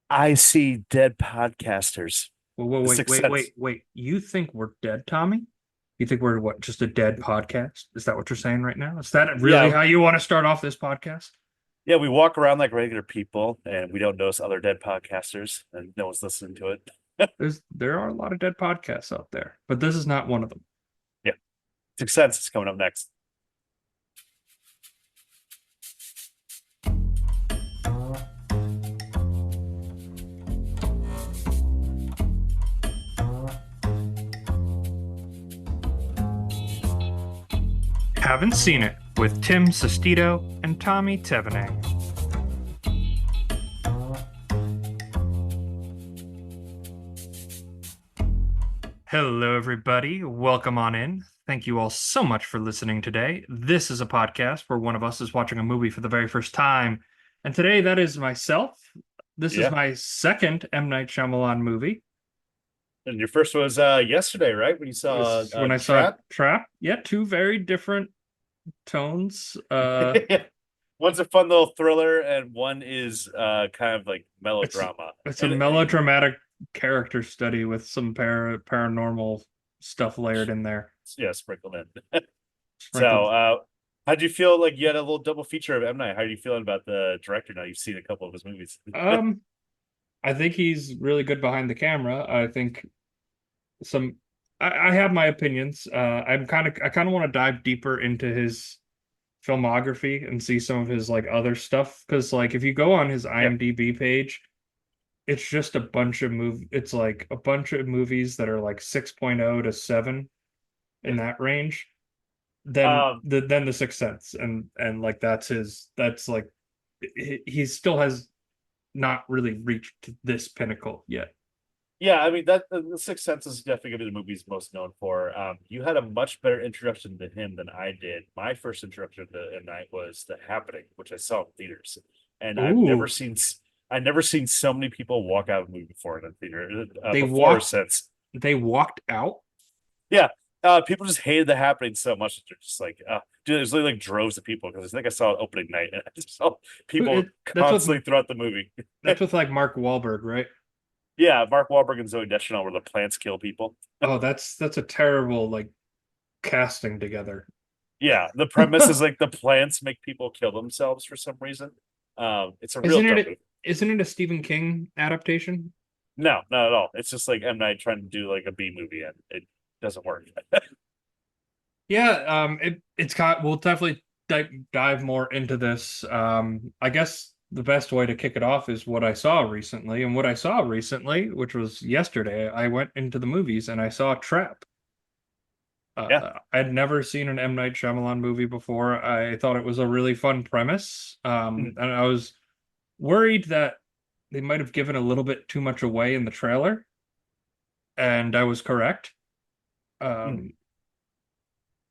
I see dead podcasters. Whoa, whoa, The wait, Sixth wait, Sense. wait, wait. You think we're dead, Tommy? You think we're what, just a dead podcast? Is that what you're saying right now? Is that really Yeah, how you want to start off this podcast? yeah. We walk around like regular people, and we don't notice other dead podcasters, and no one's listening to it. There are a lot of dead podcasts out there, but this is not one of them. Yeah, Sixth Sense is coming up next. Haven't seen it with Tim Sestito and Tommy Tevening. Hello, everybody. Welcome on in. Thank you all so much for listening today. This is a podcast where one of us is watching a movie for the very first time. And today, that is myself. This is Yeah, my second M. Night Shyamalan movie. and your first was yesterday, right? When you It saw was when I saw Trap. Trap. Yeah, two very different tones. One's a fun little thriller, and one is kind of like It's melodrama. it's a And melodramatic character study with some paranormal stuff layered in there. yeah, sprinkled in. So, Sprinkled. how do you feel like you had a little double feature of M. Night? How are you feeling about the director now? You've seen a couple of his movies. Um, I think he's really good behind the camera. I think some I have my opinions. I kind of want to dive deeper into his filmography and see some of his like other stuff because like if you go on his Yeah. IMDb page, it's just a bunch of it's like a bunch of movies that are like 6.0 to 7 Yeah. in that range. Then Um, the Sixth Sense and like that's like he still has not really reached this pinnacle yet. yeah, I mean that the Sixth Sense is definitely gonna be the movie he's most known for. You had a much better introduction to him than I did. My first introduction to M. Night was The Happening, which I saw in theaters, and Ooh, I've never seen so many people walk out of a movie before in a theater they before or walked since. they walked out. Yeah, people just hated The Happening so much that they're just like, dude, there's literally like droves of people because I think I saw it opening night and I just saw people That's with constantly throughout the movie. like Mark Wahlberg, right? Yeah, Mark Wahlberg and Zoe Deschanel were the plants kill people. Oh, that's a terrible like casting together. Yeah, the premise is like the plants make people kill themselves for some reason. It's a real Isn't dumb it movie. isn't it a Stephen King adaptation? No, not at all. It's just like M. Night trying to do like a B movie and it doesn't work. Yeah, it's got we'll definitely dive more into this. I guess the best way to kick it off is what I saw recently, and what I saw recently, which was yesterday, I went into the movies and I saw Trap. Yeah. I'd never seen an M. Night Shyamalan movie before. I thought it was a really fun premise, Mhm. and I was worried that they might have given a little bit too much away in the trailer, and I was correct. Mhm.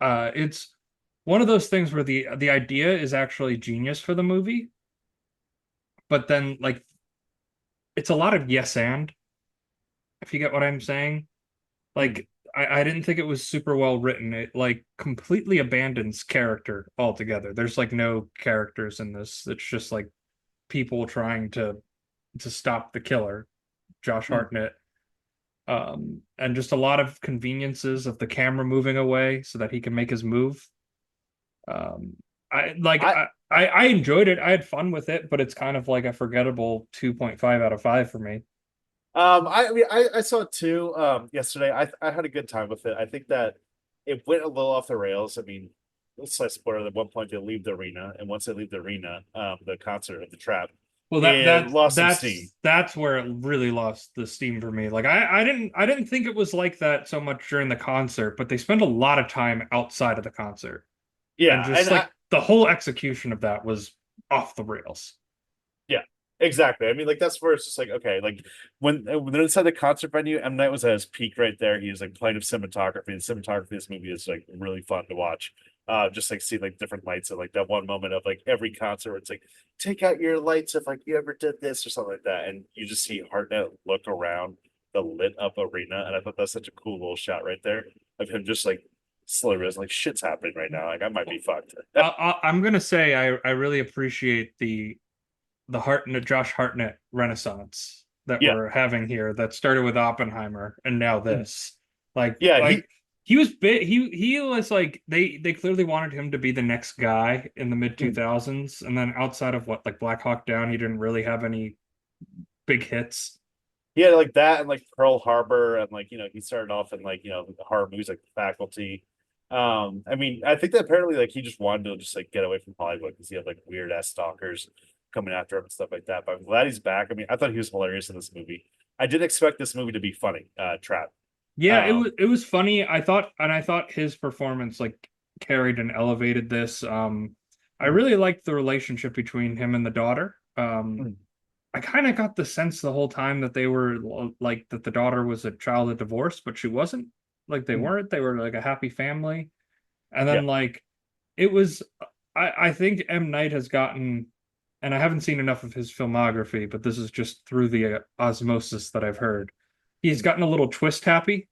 Um, it's one of those things where the idea is actually genius for the movie, but then like it's a lot of yes and if you get what I'm saying. Mhm. Like I didn't think it was super well written. It like completely abandons character altogether. There's like no characters in this. It's just like people trying to stop the killer, Josh Mhm. Hartnett. And just a lot of conveniences of the camera moving away so that he can make his move. Um, I like I I enjoyed it. I had fun with it, but it's kind of like a forgettable 2.5 out of 5 for me. I mean I saw it too yesterday. I had a good time with it. I think that it went a little off the rails. I mean, let's say spoiler at one point they leave the arena, and once they leave the arena, the concert of the trap, Well, it lost some steam. that's where it really lost the steam for me. Like I didn't think it was like that so much during the concert, but they spent a lot of time outside of the concert, and Yeah, just and like the whole execution of that was off the rails. yeah, exactly. I mean, like that's where it's just like okay, like when they're inside the concert venue, M. Night was at his peak right there. He was like playing with cinematography. The cinematography of this movie is like really fun to watch. Just like see like different lights and like that one moment of like every concert where it's like take out your lights if like you ever did this or something like that, and you just see Hartnett look around the lit up arena, and I thought that's such a cool little shot right there of him just like slowly realizing like shit's happening right now. Like I might be fucked. I'm gonna say I really appreciate the Hartnett Josh Hartnett renaissance. that Yeah. we're having here that started with Oppenheimer and now Mm. this. Like Yeah, like he was big he was like they clearly wanted him to be the next guy in the mid mm. 2000s, and then outside of what like Black Hawk Down, he didn't really have any big hits. He had like that and like Pearl Harbor and like, he started off in like, the horror movies like The Faculty. I mean, I think that apparently like he just wanted to just like get away from Hollywood because he had like weird ass stalkers coming after him and stuff like that. But I'm glad he's back. I mean, I thought he was hilarious in this movie. I didn't expect this movie to be funny, Trap. Yeah, Um, it was funny. I thought his performance like carried and elevated this. I mm, really liked the relationship between him and the daughter. mm, I kind of got the sense the whole time that they were like that the daughter was a child of divorce, but she wasn't. Like they mm. weren't. They were like a happy family. And Yeah. then like it was I think M. Night has gotten, and I haven't seen enough of his filmography, but this is just through the osmosis that I've heard. He's Mm. gotten a little twist happy,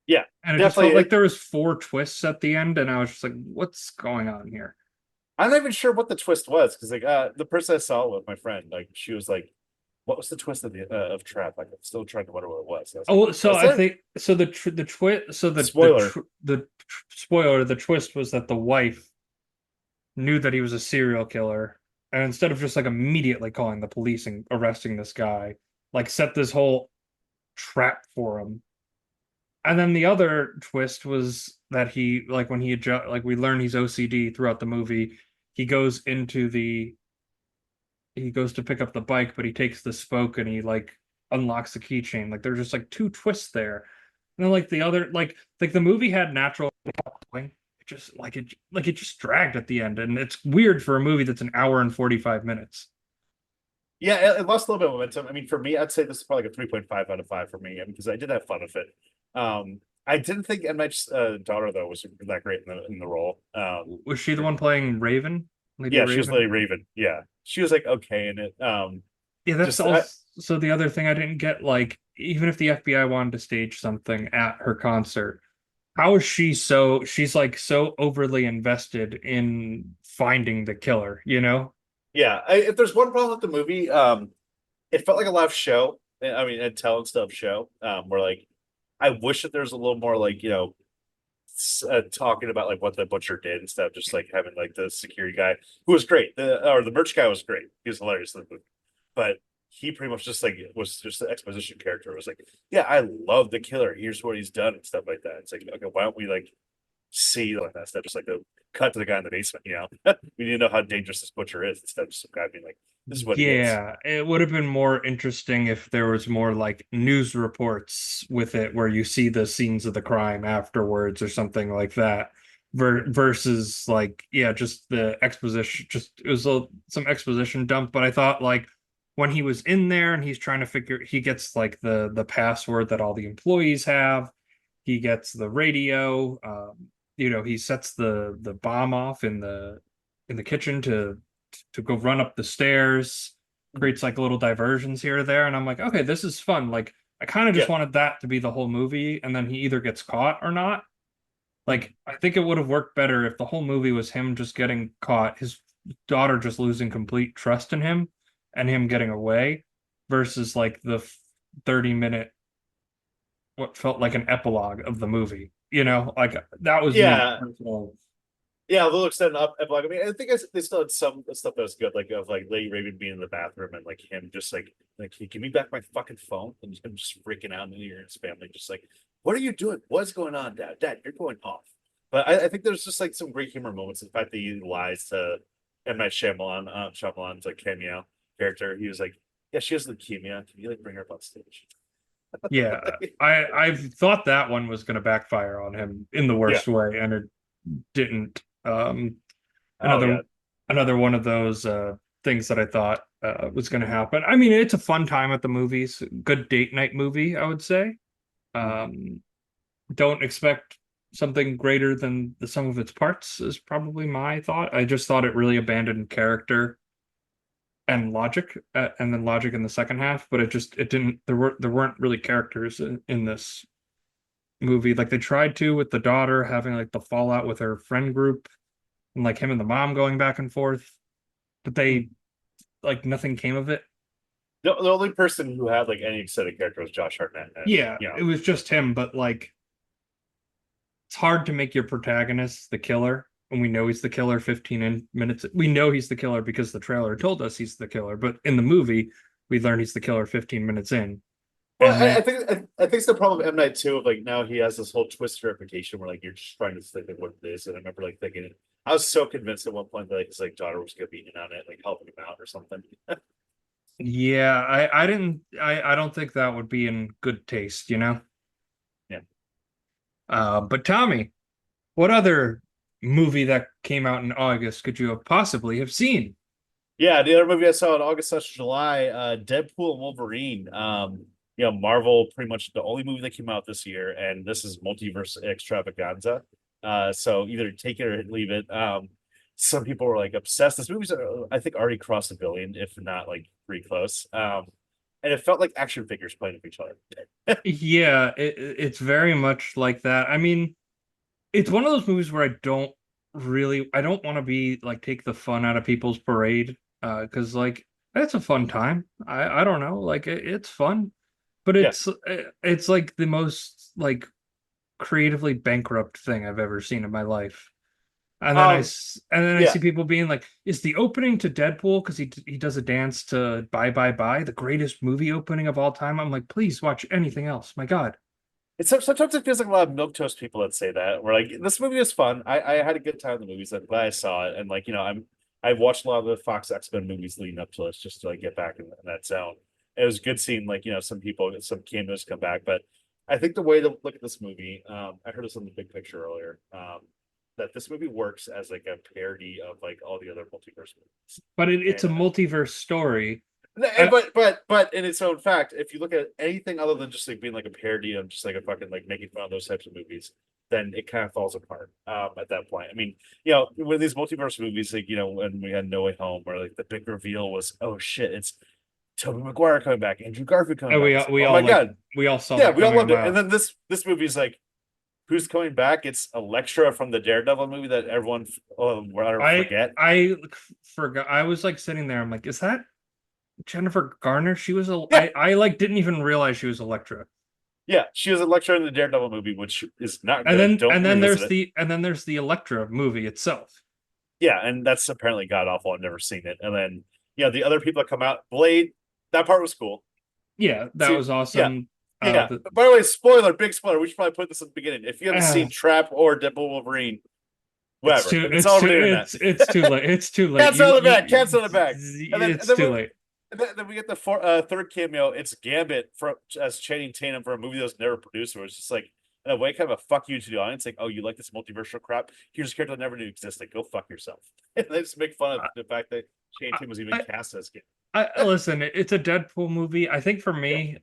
Yeah, and it just definitely. felt like there was four twists at the end, and I was just like, what's going on here? I'm not even sure what the twist was because like the person I saw it with, my friend, like she was like, "What was the twist of the of Trap?" Like I'm still trying to wonder what it was. And I was like, Oh, so "Was I there think so the twist so spoiler?" the spoiler, the twist was that the wife knew that he was a serial killer, and instead of just like immediately calling the police and arresting this guy, like set this whole trap for him. And then the other twist was that he like when he adjust like we learn he's OCD throughout the movie. He goes into the he goes to pick up the bike, but he takes the spoke and he like unlocks the keychain. Like there's just like two twists there. And then like the other like the movie had natural going. It just like it just dragged at the end. And it's weird for a movie that's an hour and 45 minutes. Yeah, it lost a little bit of momentum. I mean, for me, I'd say this is probably like a 3.5 out of 5 for me, because I did have fun with it. I didn't think M. Night's daughter though was that great in the role. Was she the one playing Raven? Lady Yeah, she was Lady Raven? Raven. Yeah, she was like okay in it. Yeah, that's Just I, also the other thing I didn't get. Like, even if the FBI wanted to stage something at her concert, how is she so she's like so overly invested in finding the killer, you know? yeah. If there's one problem with the movie, it felt like a live show. I mean, a talent stuff show. Where like I wish that there's a little more like talking about like what the butcher did instead of just like having like the security guy who was great. The merch guy was great. He was hilarious in the movie, but he pretty much just like was just the exposition character. It was like, yeah, I love the killer. Here's what he's done and stuff like that. It's like, okay, why don't we like see like that stuff? Just like the cut to the guy in the basement. We need to know how dangerous this butcher is instead of just some guy being like, this is what he is. Yeah, it would have been more interesting if there was more like news reports with it where you see the scenes of the crime afterwards or something like that. Versus like yeah, just the exposition just it was some exposition dump, but I thought like when he was in there and he's trying to figure he gets like the password that all the employees have, he gets the radio, he sets the bomb off in the kitchen to go run up the stairs, creates like little diversions here or there. And I'm like, okay, this is fun. Like, I kind of Yeah. just wanted that to be the whole movie, and then he either gets caught or not. Like, I think it would have worked better if the whole movie was him just getting caught, his daughter just losing complete trust in him, and him getting away, versus like the 30-minute, what felt like an epilogue of the movie. Like that was me Yeah. personally. Yeah, they'll extend up. Like, I mean, I think they still had some stuff that was good, like of like Lady Raven being in the bathroom and like him just like, hey, give me back my fucking phone, and him just freaking out, and hearing his family just like, what are you doing? What's going on, Dad? Dad, you're going off. But I think there's just like some great humor moments. In fact, that he lies to M. Night Shyamalan, Shyamalan's like cameo character. He was like, yeah, she has leukemia. Can you like bring her up on stage? Yeah, I've thought that one was going to backfire on him in the Yeah. worst way, and it didn't. Oh Another yeah. another one of those things that I thought was going to happen. I mean, it's a fun time at the movies, good date night movie, I would say. Um, don't expect something greater than the sum of its parts is probably my thought. I just thought it really abandoned character and logic, and then logic in the second half, but it didn't. There weren't really characters in this movie. Like they tried to with the daughter having like the fallout with her friend group and like him and the mom going back and forth, but they like nothing came of it. The only person who had like any exciting character was Josh Hartnett, and Yeah, you know, it was just him, but like it's hard to make your protagonist the killer. And we know he's the killer 15 minutes. We know he's the killer because the trailer told us he's the killer. But in the movie, we learn he's the killer 15 minutes in. well, And then, I think it's the problem with M Night too. Of like now he has this whole twisted reputation where like you're just trying to think of what it is. And I remember like thinking, I was so convinced at one point that like his like daughter was gonna be in on it, like helping him out or something. yeah, I didn't, I don't think that would be in good taste, you know? Yeah, But Tommy, what other movie that came out in August could you have possibly have seen? yeah. The other movie I saw in August/July, Deadpool and Wolverine. You know, Marvel pretty much the only movie that came out this year, and this is multiverse extravaganza. So either take it or leave it. Some people were like obsessed. This movie's I think already crossed a billion, if not like pretty close. And it felt like action figures playing with each other. Yeah, it's very much like that. I mean, it's one of those movies where I don't want to be like take the fun out of people's parade. Because like that's a fun time. I don't know, like it's fun, but Yeah. it's like the most like creatively bankrupt thing I've ever seen in my life. Um. And then I Yeah. see people being like, "Is the opening to Deadpool because he does a dance to Bye Bye Bye the greatest movie opening of all time?" I'm like, please watch anything else. My God. Sometimes it feels like a lot of milquetoast people that say that. We're like, this movie was fun. I had a good time in the movies. I'm glad I saw it. And like, you know, I've watched a lot of the Fox X-Men movies leading up to this just to like get back in that zone. It was good seeing like, you know, some people, some cameos come back. But I think the way to look at this movie, I heard this on the big picture earlier, that this movie works as like a parody of like all the other multiverse movies. But it's a And multiverse story. and but in its own fact, if you look at anything other than just like being like a parody of just like a fucking like making fun of those types of movies, then it kind of falls apart at that point. I mean, you know, with these multiverse movies, like you know, when we had No Way Home, where like the big reveal was, oh shit, it's Tobey Maguire coming back, Andrew Garfield coming And back. It's like, oh my god, we all saw yeah, that we all coming a loved it. And mile. then this movie's like, who's coming back? It's Elektra from the Daredevil movie that everyone forget. I forgot. I was like sitting there. I'm like, is that Jennifer Garner? She was a Yeah, I like didn't even realize she was Elektra. yeah, she was Elektra in the Daredevil movie, which is not good. Don't revisit it. And then there's the Elektra movie itself. Yeah, and that's apparently god awful. I've never seen it. And then you know the other people that come out, Blade, that part was cool. Yeah, that See, was yeah, awesome. yeah. The By the way, spoiler, big spoiler. We should probably put this at the beginning. If you haven't uh, seen Trap or Deadpool Wolverine, whatever. If it's all over the internet, it's too late. It's too late. cancel on the back, cancel on the back. And It's then too late. then we get the third cameo. It's Gambit for as Channing Tatum for a movie that was never produced. Where it's just like in a way kind of a fuck you to the audience, like, oh, you like this multiversal crap? Here's a character that never knew existed. Go fuck yourself. And they just make fun of the fact that Channing Tatum was even I, cast as Gambit. listen, it's a Deadpool movie. I think for Yeah, me,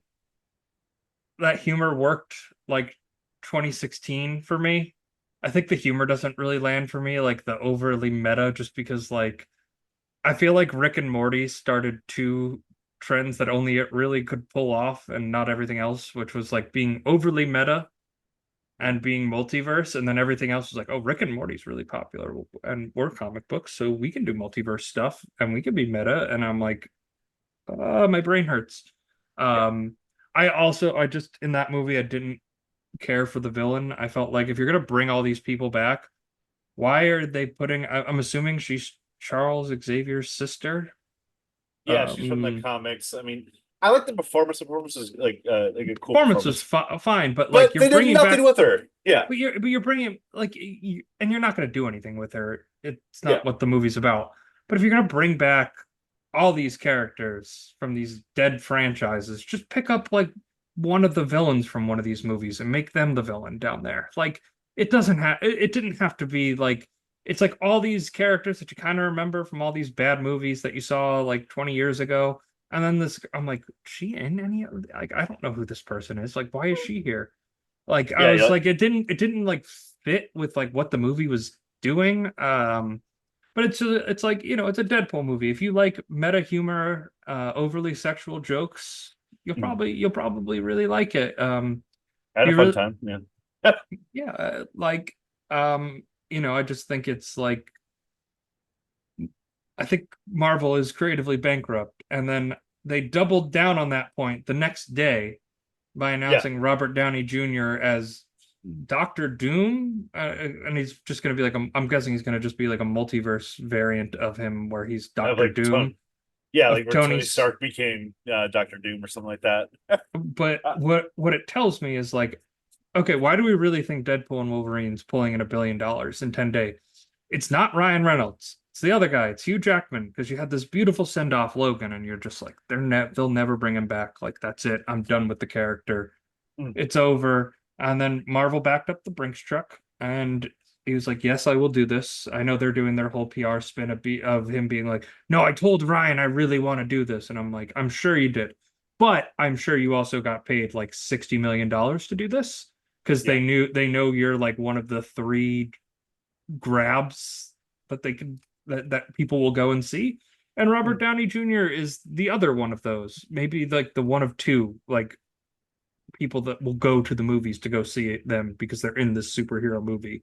that humor worked like 2016 for me. I think the humor doesn't really land for me, like the overly meta, just because like I feel like Rick and Morty started two trends that only it really could pull off and not everything else, which was like being overly meta and being multiverse, and then everything else was like, oh, Rick and Morty's really popular and we're comic books, so we can do multiverse stuff and we can be meta. And I'm like, my brain hurts. yeah, Um, I just in that movie I didn't care for the villain. I felt like if you're gonna bring all these people back, why are they putting? I'm assuming she's Charles Xavier's sister. yeah. She's from the Um, comics. I mean, I like the performance. The performance is like a cool Performance was performance, fine, but like but you're they did bringing nothing back, with her. Yeah, but you're bringing like and you're not gonna do anything with her. It's yeah. not what the movie's about. But if you're gonna bring back all these characters from these dead franchises, just pick up like one of the villains from one of these movies and make them the villain down there. Like it didn't have to be like it's like all these characters that you kind of remember from all these bad movies that you saw like 20 years ago. And then this I'm like, she in any like I don't know who this person is. Like, why is she here? Like I Yeah, was yeah. like it didn't like fit with like what the movie was doing. But it's like, you know, it's a Deadpool movie. If you like meta humor, overly sexual jokes, Mhm. you'll probably really like it. I had a You fun really time. Yeah. yeah, like you know, I just think it's like I think Marvel is creatively bankrupt, and then they doubled down on that point the next day by Yeah, announcing Robert Downey Jr. as Doctor Doom, and he's just going to be like I'm guessing he's going to just be like a multiverse variant of him where he's of Doctor like Doom yeah, of like where Tony Tony's. Stark became Doctor Doom or something like that. But uh, what it tells me is like, okay, why do we really think Deadpool and Wolverine's pulling in $1 billion in 10 days? It's not Ryan Reynolds. It's the other guy. It's Hugh Jackman because you had this beautiful send off Logan, and you're just like, they'll never bring him back. Like that's it. I'm done with the character. mm, It's over. And then Marvel backed up the Brinks truck, and he was like, "Yes, I will do this." I know they're doing their whole PR spin of him being like, "No, I told Ryan I really want to do this," and I'm like, "I'm sure you did, but I'm sure you also got paid like $60 million to do this because yeah. they know you're like one of the three grabs that they can that people will go and see." And Robert Mm. Downey Jr. is the other one of those, maybe like the one of two, like people that will go to the movies to go see them because they're in this superhero movie.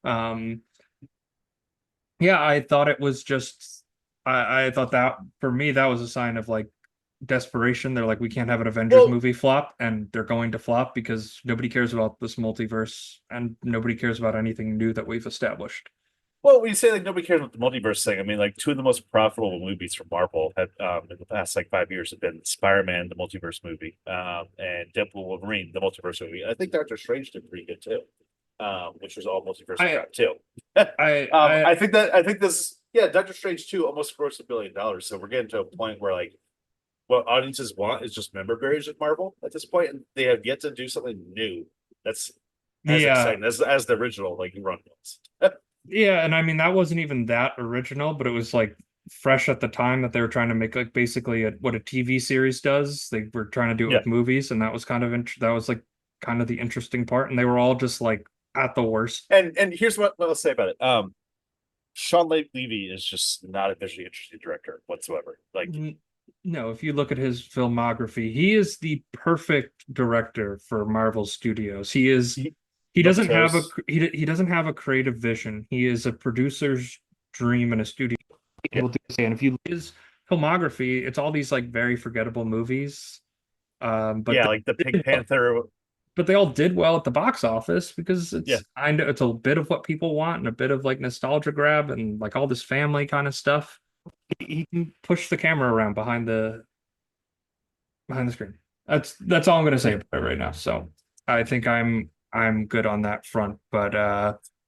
Um, yeah, I thought it was just, I thought that for me, that was a sign of like desperation. They're like, we can't have an Avengers Well, movie flop, and they're going to flop because nobody cares about this multiverse and nobody cares about anything new that we've established. well, when you say like nobody cares about the multiverse thing, I mean like two of the most profitable movies from Marvel have in the past like 5 years have been Spider-Man, the multiverse movie, and Deadpool Wolverine, the multiverse movie. I think Doctor Strange did pretty good too, which was all multiverse I, crap too. I, I, I think this yeah, Doctor Strange 2 almost grossed $1 billion. So we're getting to a point where like what audiences want is just member berries with Marvel at this point, and they have yet to do something new that's as yeah, exciting as the original like run was. yeah, and I mean that wasn't even that original, but it was like fresh at the time that they were trying to make like basically what a TV series does. They were trying to do it Yeah, with movies, and that was kind of that was like kind of the interesting part. And they were all just like at the worst. and here's what I'll say about it. Sean Levy is just not a visually interesting director whatsoever. Like No, if you look at his filmography, he is the perfect director for Marvel Studios. he He looked doesn't have a toast. he doesn't have a creative vision. He is a producer's dream and a studio Yeah, able to say. And if you look at his filmography, it's all these like very forgettable movies. But yeah, like the Pink did, Panther. but they all did well at the box office because Yeah, it's a bit of what people want and a bit of like nostalgia grab and like all this family kind of stuff. He can push the camera around behind the screen. That's all I'm gonna say about it right now. So I think I'm good on that front. But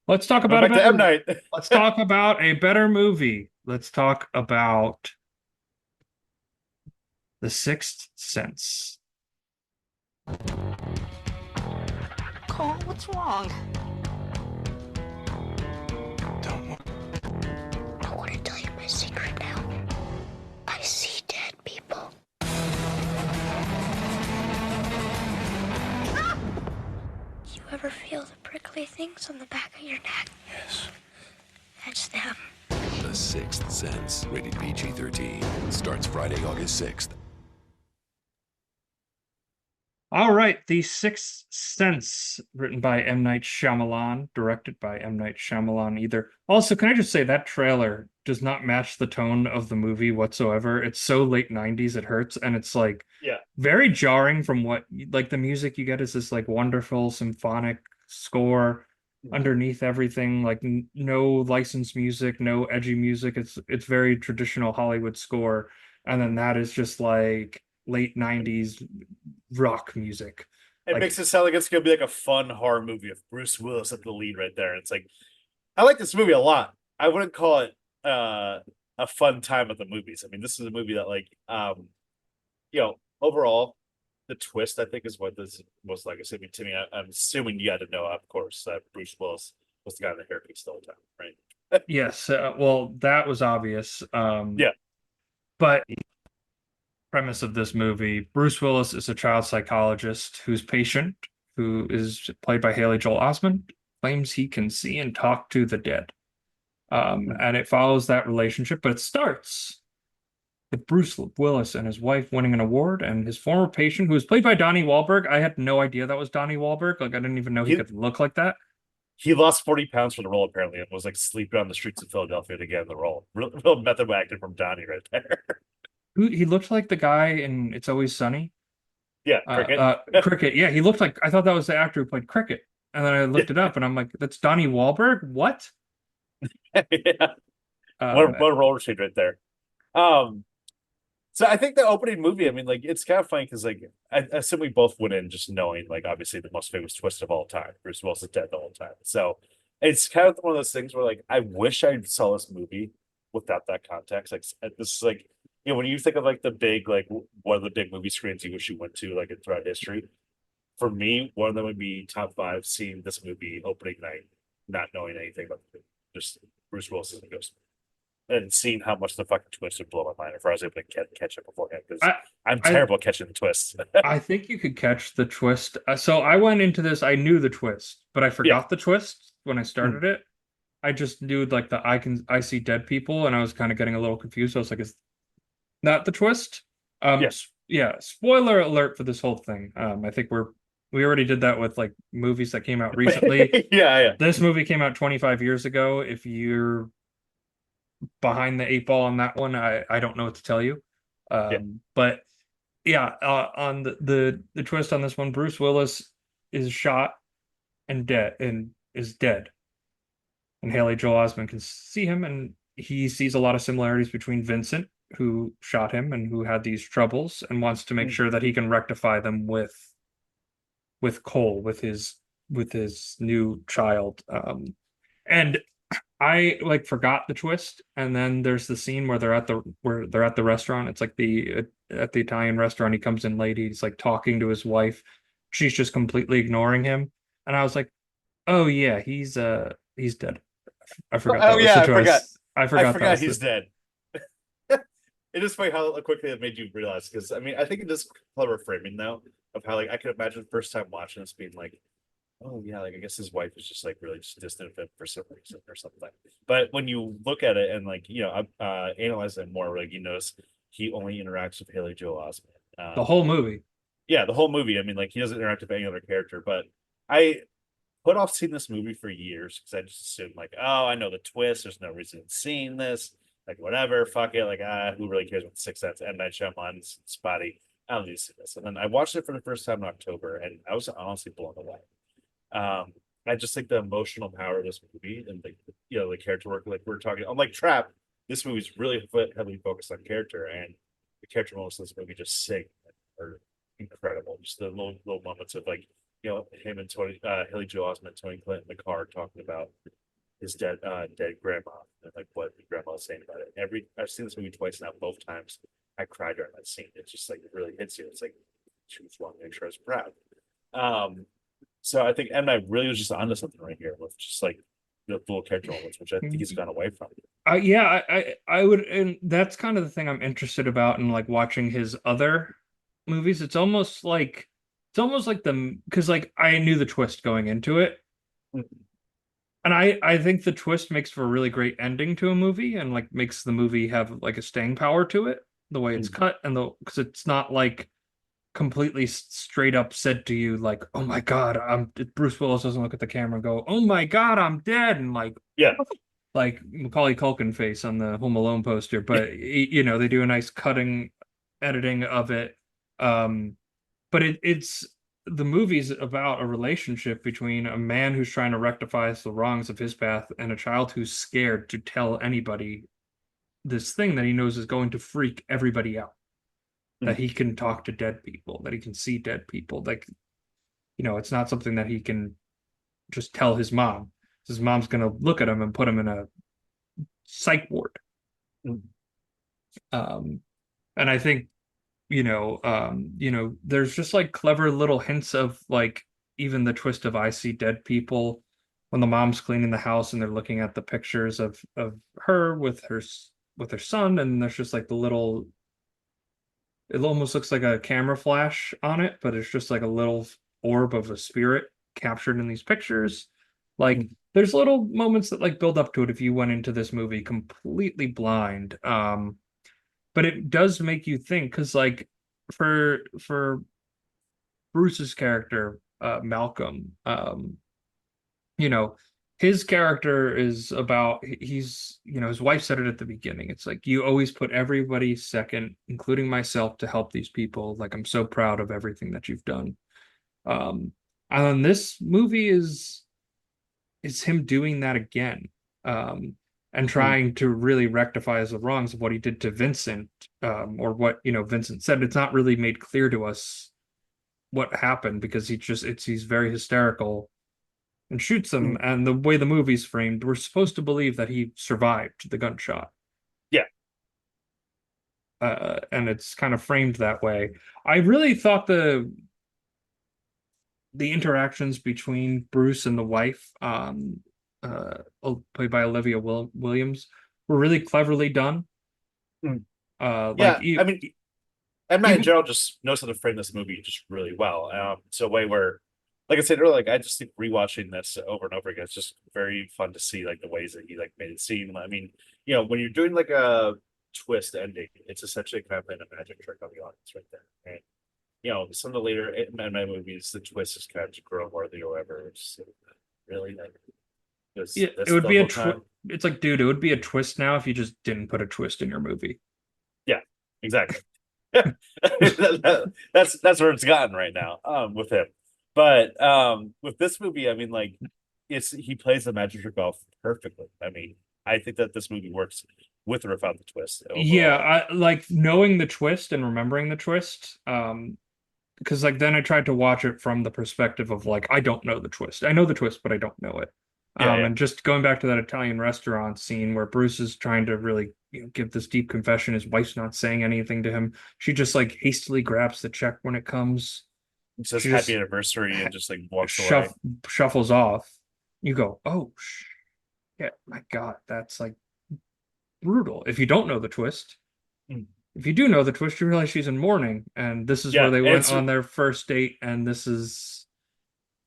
let's talk going about a back to M better Night. let's talk about a better movie. Let's talk about The Sixth Sense. Cole, what's wrong? Don't worry. I want to tell you my secret now. I see dead people. You ever feel the prickly things on the back of your neck? Yes. That's them. The Sixth Sense, rated PG-13, starts Friday, August 6th. All right, The Sixth Sense, written by M. Night Shyamalan, directed by M. Night Shyamalan either. Also, can I just say that trailer does not match the tone of the movie whatsoever. It's so late 90s it hurts, and it's like Yeah, very jarring from what like the music you get is this like wonderful symphonic score underneath everything, like no licensed music, no edgy music. It's very traditional Hollywood score, and then that is just like late 90s rock music. it Like makes it sound like it's gonna be like a fun horror movie with Bruce Willis at the lead right there. It's like I like this movie a lot. I wouldn't call it a fun time at the movies. I mean, this is a movie that like overall the twist I think is what this is most like. I mean, to me, I'm assuming you had to know, of course, that Bruce Willis was the guy in the hairpiece the whole time, right? yes, well that was obvious. Yeah. But premise of this movie, Bruce Willis is a child psychologist whose patient, who is played by Haley Joel Osment, claims he can see and talk to the dead. And it follows that relationship, but it starts with Bruce Willis and his wife winning an award, and his former patient, who was played by Donnie Wahlberg. I had no idea that was Donnie Wahlberg. Like, I didn't even know he He could look like that. he lost 40 pounds for the role apparently and was like sleeping on the streets of Philadelphia to get in the role. Real method acting from Donnie right there. He looked like the guy in It's Always Sunny. Yeah, Cricket. Cricket. Yeah, he looked like, I thought that was the actor who played Cricket. And then I looked it up and I'm like, that's Donnie Wahlberg? What? Yeah. Um, What a roller shade right there. Um, so I think the opening movie, I mean, like, it's kind of funny because, like, I assume we both went in just knowing, like, obviously the most famous twist of all time. Bruce Willis is dead the whole time. So it's kind of one of those things where, like, I wish I saw this movie without that context. Like, this is like, when you think of like the big, like, one of the big movie screens you wish you went to, like, throughout history, for me, one of them would be top five seeing this movie opening night, not knowing anything about the movie. Just Bruce Willis as a ghost and seeing how much the fucking twist would blow my mind if I was able to catch it beforehand because I, I'm I, terrible at catching the twists. I think you could catch the twist. So I went into this, I knew the twist, but I Yeah. forgot the twist when I Mm. started it. I just knew like I see dead people, and I was kind of getting a little confused. I was like, is that the twist? Yes. Yeah, spoiler alert for this whole thing. I think we already did that with like movies that came out recently. Yeah, yeah. This movie came out 25 years ago. If you're behind the eight ball on that one, I don't know what to tell you. Yeah. But yeah, on the twist on this one, Bruce Willis is shot and dead and is dead. And Haley Joel Osment can see him, and he sees a lot of similarities between Vincent, who shot him and who had these troubles, and wants to make Mm. sure that he can rectify them with Cole, with his new child. And I like forgot the twist, and then there's the scene where they're at the restaurant. It's like the at the Italian restaurant. He comes in late. He's like talking to his wife. She's just completely ignoring him, and I was like, "Oh yeah, he's dead." I forgot Oh that was the yeah, I forgot. twist. I I forgot that forgot was he's the dead. It is funny how quickly it made you realize because I mean I think it is clever framing though of how like I could imagine first time watching this being like, oh yeah, like I guess his wife is just like really just distant of him for some reason or something. But when you look at it and like analyze it more, like you notice he only interacts with Haley Joel Osment. the whole movie. Yeah, the whole movie. I mean, like he doesn't interact with any other character. But I put off seeing this movie for years because I just assumed like, oh, I know the twist. There's no reason in seeing this. Like whatever, fuck it. Like who really cares about the Sixth Sense? M Night Shyamalan's spotty. I don't need to see this. And then I watched it for the first time in October, and I was honestly blown away. I just think the emotional power of this movie and the character work, like we're talking, unlike Trap, this movie's really heavily focused on character, and the character moments in this movie just sing are incredible. Just the little moments of like him and Haley Joel Osment, Tony Clinton in the car talking about his dead grandma and like what the grandma was saying about it. I've seen this movie twice now, both times I cried during that scene. It's just like it really hits you. It's like she was wanting to make sure I was proud. So I think M Night really was just onto something right here with just like the little character moments, which I think he's gone away from. Yeah, I would, and that's kind of the thing I'm interested about in like watching his other movies. It's almost like the because like I knew the twist going into it, Mhm. and I think the twist makes for a really great ending to a movie and like makes the movie have like a staying power to it, the way it's Mhm. cut and the because it's not like completely straight up said to you like, "Oh my God, I'm." Bruce Willis doesn't look at the camera and go, "Oh my God, I'm dead," and Yeah. like Macaulay Culkin face on the Home Alone poster, but they do a nice cutting editing of it. Um, but it's the movie's about a relationship between a man who's trying to rectify the wrongs of his path and a child who's scared to tell anybody this thing that he knows is going to freak everybody out. That Mhm. he can talk to dead people, that he can see dead people. Like, it's not something that he can just tell his mom. His mom's gonna look at him and put him in a psych ward. Mhm. Um, and I think, there's just like clever little hints of like even the twist of I see dead people when the mom's cleaning the house and they're looking at the pictures of her with her son, and there's just like the little it almost looks like a camera flash on it, but it's just like a little orb of a spirit captured in these pictures. Like Mhm. there's little moments that like build up to it if you went into this movie completely blind. But it does make you think because like for Bruce's character, Malcolm, you know, his character is about he's his wife said it at the beginning. It's like you always put everybody second, including myself, to help these people. Like I'm so proud of everything that you've done. Um, and then this movie is him doing that again. Um, and Mm. trying to really rectify the wrongs of what he did to Vincent, or what Vincent said. It's not really made clear to us what happened because he's very hysterical and shoots them. Mm. And the way the movie's framed, we're supposed to believe that he survived the gunshot. Yeah. And it's kind of framed that way. I really thought the interactions between Bruce and the wife, played by Olivia Williams, were really cleverly done. Mm. Like Yeah, I mean, Emma in even general just knows how to frame this movie just really well. So a way where, like I said earlier, like I just think rewatching this over and over again, it's just very fun to see like the ways that he like made it seem. I mean, when you're doing like a twist ending, it's essentially kind of playing a magic trick on the audience right there. And some of the later Mad movies, the twist is kind of just grown worthy or whatever. It's just, really like yeah, it this would the be a whole time. it's like, dude, it would be a twist now if you just didn't put a twist in your movie. Yeah, exactly. That's where it's gotten right now, with him. But with this movie, I mean, like, he plays the magic trick off perfectly. I mean, I think that this movie works with or without the twist Yeah, overall. I like knowing the twist and remembering the twist. Because like then I tried to watch it from the perspective of like I don't know the twist. I know the twist, but I don't know it. Yeah, yeah. And just going back to that Italian restaurant scene where Bruce is trying to really give this deep confession, his wife's not saying anything to him. She just like hastily grabs the check when it comes. It says She happy just anniversary and just like walks away. shuff shuffles off. You go, oh yeah, my God, that's like brutal. If you don't know the twist, Mm. if you do know the twist, you realize she's in mourning, and this is where Yeah, they went it's on their first date, and this is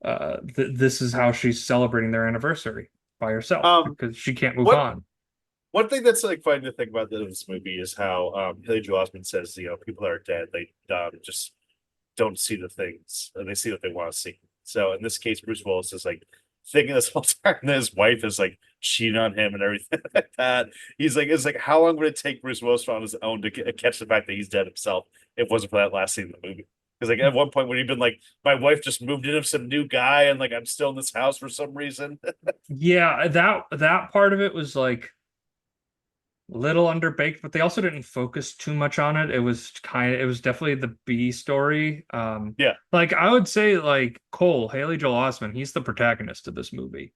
how she's celebrating their anniversary by herself um because she can't move what on. one thing that's like funny to think about this movie is how Haley Joel Osment says, people that are dead, they just don't see the things, they see what they want to see. So in this case, Bruce Willis is like thinking this whole time that his wife is like cheating on him and everything like that. He's like, it's like, how long would it take Bruce Willis on his own to catch the fact that he's dead himself if it wasn't for that last scene in the movie? Because like at one point when he'd been like, my wife just moved in with some new guy and like I'm still in this house for some reason. Yeah, that part of it was like little underbaked, but they also didn't focus too much on it. It was definitely the B story. Yeah, Like I would say like Cole, Haley Joel Osment, he's the protagonist of this movie.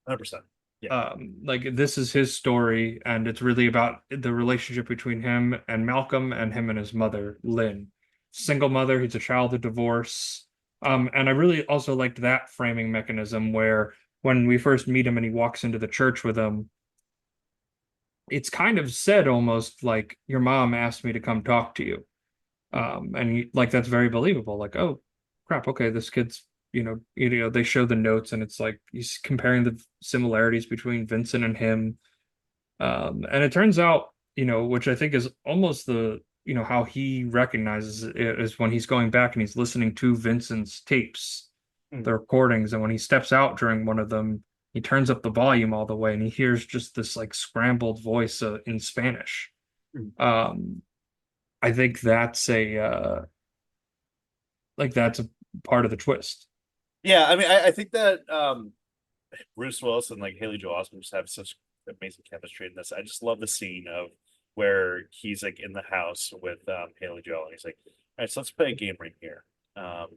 100%. Yeah. Like this is his story, and it's really about the relationship between him and Malcolm and him and his mother, Lynn. Single mother, he's a child of divorce. And I really also liked that framing mechanism where when we first meet him and he walks into the church with him, it's kind of said almost like your mom asked me to come talk to you. Like that's very believable. Like, oh crap, okay, this kid's they show the notes and it's like he's comparing the similarities between Vincent and him. And it turns out, which I think is almost how he recognizes it is when he's going back and he's listening to Vincent's tapes, Mm. the recordings, and when he steps out during one of them, he turns up the volume all the way and he hears just this like scrambled voice in Spanish. Mm. Um, I think that's a part of the twist. Yeah, I mean, I think that Bruce Willis and like Haley Joel Osment just have such amazing chemistry in this. I just love the scene of where he's like in the house with Haley Joel, and he's like, "All right, so let's play a game right here. Um,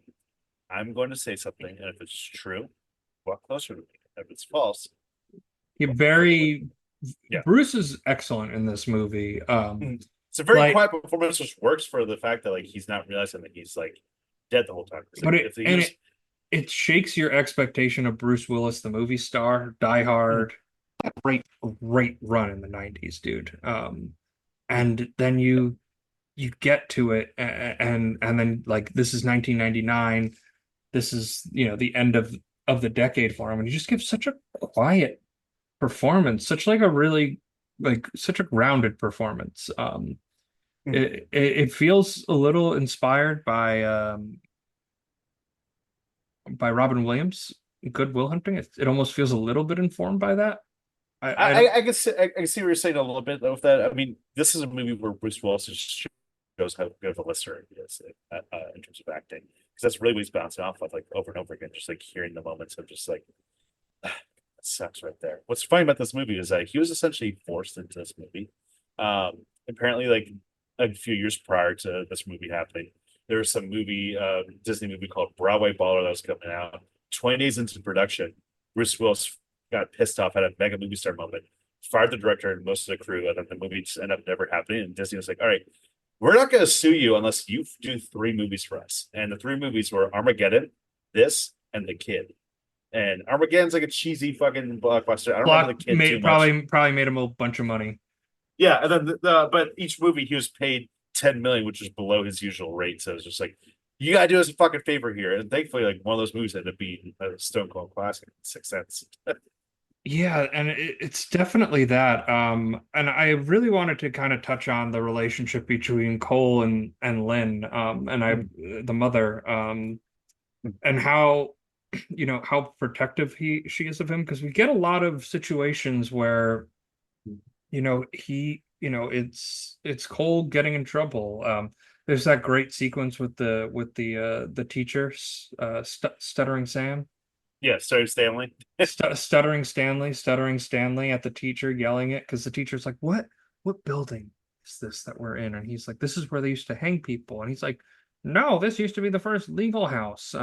I'm going to say something, and if it's true, walk closer to me. If it's false, He walk further away." very Yeah. Bruce is excellent in this movie. Mm. It's a very Like, quiet performance, which works for the fact that like he's not realizing that he's like dead the whole time. It's like but if he was, it shakes your expectation of Bruce Willis, the movie star, Die mm, Hard, great run in the 90s, dude. And then you get to it and then like this is 1999. This is, the end of the decade for him, and he just gives such a quiet performance, such like a really like such a grounded performance. mm, It feels a little inspired by Robin Williams, Good Will Hunting. It almost feels a little bit informed by that. I I, don't. I, I guess I can see what you're saying a little bit with that. I mean, this is a movie where Bruce Willis just shows how good of a listener he is in terms of acting, because that's really what he's bouncing off of, like over and over again, just like hearing the moments of just like that sucks right there. What's funny about this movie is that he was essentially forced into this movie. Apparently, like a few years prior to this movie happening, there was some movie, Disney movie called Broadway Baller that was coming out. 20 days into production, Bruce Willis got pissed off, had a mega movie star moment, fired the director and most of the crew, and then the movie just ended up never happening. And Disney was like, "All right, we're not going to sue you unless you do three movies for us." And the three movies were Armageddon, this, and The Kid. And Armageddon's like a cheesy fucking blockbuster. I don't remember Block The Kid too made much. probably made him a bunch of money. Yeah, and then but each movie he was paid 10 million, which is below his usual rate. So it's just like, you gotta do us a fucking favor here. And thankfully, like one of those movies ended up being a Stone Cold classic, 6 cents. Yeah, and it's definitely that. And I really wanted to kind of touch on the relationship between Cole and Lynn, the mother, and how how protective she is of him, because we get a lot of situations where it's Cole getting in trouble. There's that great sequence with the teacher, stuttering Sam. Yeah, sorry, Stanley. Stuttering Stanley at the teacher, yelling it because the teacher's like, what building is this that we're in? And he's like, this is where they used to hang people. And he's like, no, this used to be the first legal house.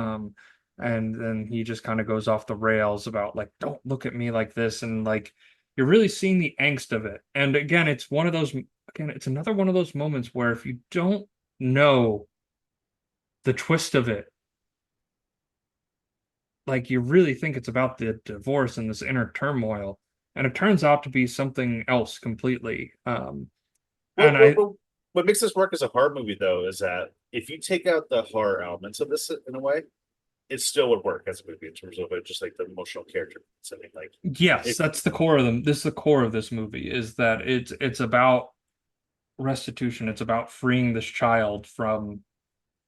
And then he just kind of goes off the rails about like, don't look at me like this. And like, you're really seeing the angst of it. And again, it's another one of those moments where if you don't know the twist of it, like you really think it's about the divorce and this inner turmoil, and it turns out to be something else completely. And What, I what, what, what makes this work as a horror movie, though, is that if you take out the horror elements of this in a way, it still would work as a movie in terms of it, just like the emotional character. I mean, like, Yes, if that's the core of them. This is the core of this movie, is that it's about restitution. It's about freeing this child from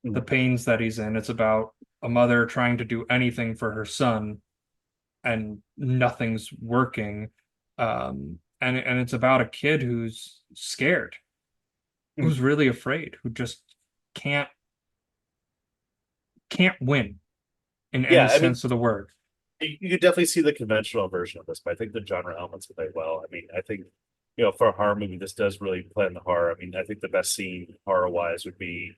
the pains that he's in. It's about a mother trying to do anything for her son and nothing's working. And it's about a kid who's scared, who's really afraid, who just can't can't win in any yeah, I mean, sense of the word. you could definitely see the conventional version of this, but I think the genre elements play well. I mean, I think, for a horror movie, this does really play in the horror. I mean, I think the best scene horror wise would be